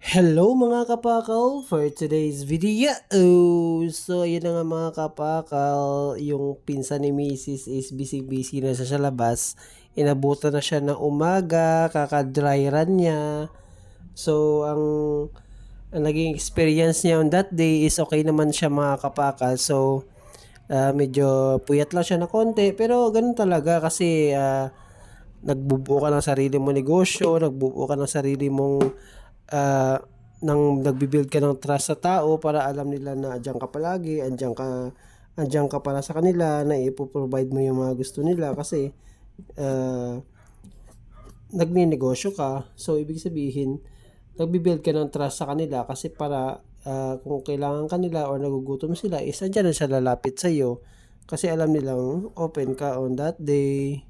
Hello mga kapakal for today's video. So ayun na nga mga kapakal, yung pinsan ni Mrs. is busy-busy na siya sa labas. Inabutan na siya ng umaga, kaka-dry run niya. So ang naging experience niya on that day is okay naman siya mga kapakal. So medyo puyat lang siya na konti pero ganun talaga kasi nagbubuo ka ng sarili mong negosyo, nagbubuo ka ng sarili mong ah, nagbi-build ka ng trust sa tao para alam nila na andiyan ka palagi, andiyan ka para sa kanila, na ipo-provide mo yung mga gusto nila kasi uh, nagni-negosyo ka. So ibig sabihin, nagbi-build ka ng trust sa kanila kasi para kung kailangan kanila or nagugutom sila, is andiyan na siya lalapit sa iyo kasi alam nilang open ka on that day.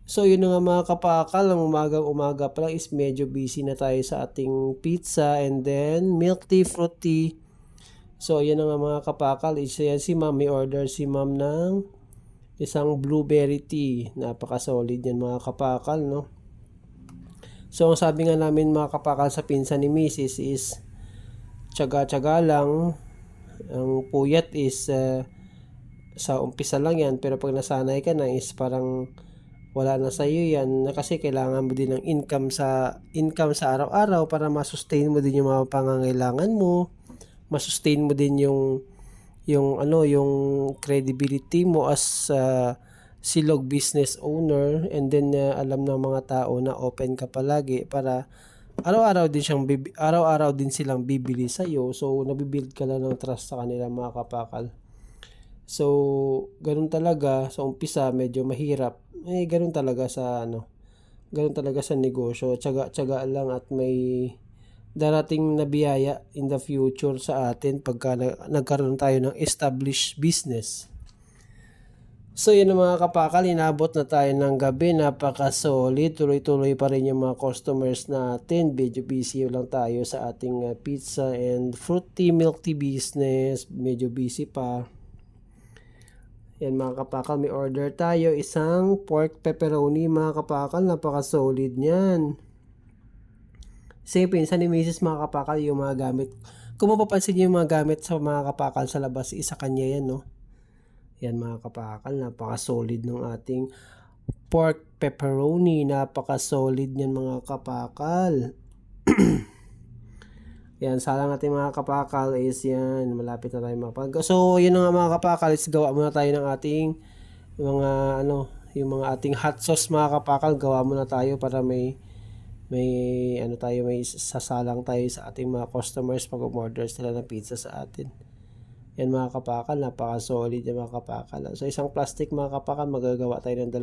So yun na nga mga kapakal, ang umagang-umaga pa lang is medyo busy na tayo sa ating pizza and then milk tea, fruit tea. So yan na nga mga kapakal, is yan si ma'am, may order si ma'am ng isang blueberry tea. Napaka-solid yan mga kapakal, no? So ang sabi nga namin mga kapakal sa pinsan ni Mrs. is tsaga-tsaga lang. Ang puyat is sa umpisa lang yan, pero pag nasanay ka na is parang wala na sa iyo yan, kasi kailangan mo din ng income sa araw-araw para ma-sustain mo din yung mga pangangailangan mo, ma-sustain mo din yung credibility mo as silog business owner, and then alam ng mga tao na open ka palagi para araw-araw din silang bibili sa iyo. So nabibuild ka lang ng trust sa kanila mga kapakal. So, ganun talaga sa umpisa medyo mahirap. Ganun talaga ganun talaga sa negosyo. Tiyaga-tiyaga lang at may darating na biyaya in the future sa atin pagka nagkaroon tayo ng established business. So, yun ang mga kapakal, inabot na tayo ng gabi, napaka-solid, tuloy-tuloy pa rin yung mga customers natin. Medyo busy lang tayo sa ating pizza and fruit tea, milk tea business, medyo busy pa. Yan mga kapakal, may order tayo, isang pork pepperoni mga kapakal, napaka-solid niyan. Same pinsan ni Mrs. mga kapakal, yung mga gamit. Kung mapapansin niyo yung mga gamit sa mga kapakal sa labas, isa kanya yan, no? Yan mga kapakal, napaka-solid ng ating pork pepperoni, napaka-solid niyan mga kapakal. Yan, salang natin mga kapakal is yan, malapit na tayo mapag. So, yun nga mga kapakal, is gawa muna tayo ng ating mga yung mga ating hot sauce mga kapakal, gawa muna tayo para may sasalang tayo sa ating mga customers pag umorder sila ng pizza sa atin. Yan mga kapakal, napaka-solid yan mga kapakal. So, isang plastic mga kapakal, magagawa tayo ng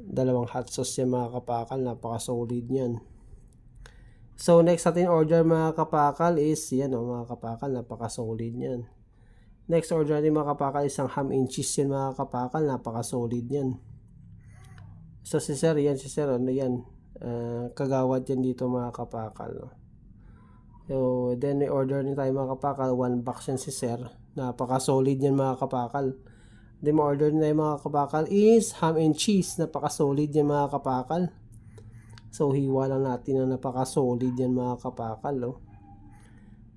dalawang hot sauce yan mga kapakal, napaka-solid yan. So, next natin order mga kapakal is, yan mga kapakal, napaka-solid yan. Next order natin mga kapakal, isang ham and cheese yan mga kapakal, napaka-solid yan. So, si sir, ano yan, kagawad yan dito mga kapakal. No? So, then may order din tayo mga kapakal, 1 box yan si sir, napaka-solid yan mga kapakal. Then may order din tayo mga kapakal is ham and cheese, napaka-solid yan mga kapakal. So, hiwa lang natin na napaka-solid yan mga kapakal. Oh.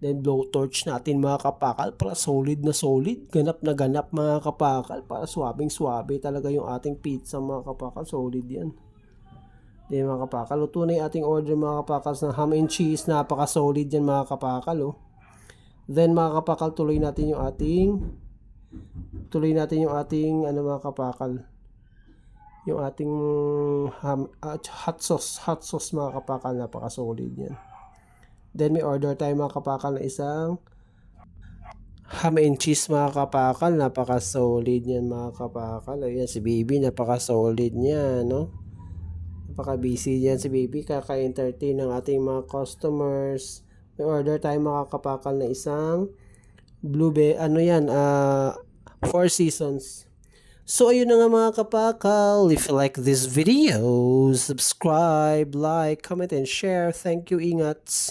Then, blowtorch natin mga kapakal para solid na solid. Ganap na ganap mga kapakal para swabing-swabe talaga yung ating pizza mga kapakal. Solid yan. Then mga kapakal, luto na yung ating order mga kapakal ng ham and cheese. Napaka-solid yan mga kapakal. Oh. Then mga kapakal, tuloy natin yung ating mga kapakal, yung ating hot sauce mga kapakal, napaka-solid yan. Then may order tayo mga kapakal na isang ham and cheese mga kapakal, napaka-solid yan mga kapakal. Ayan si baby, napaka-solid niya, no? Napaka-busy yan si baby, kaka-entertain ng ating mga customers. May order tayo mga kapakal na isang blueberry, Four Seasons. So, ayun na nga mga kapakal. If you like this video, subscribe, like, comment, and share. Thank you, ingats.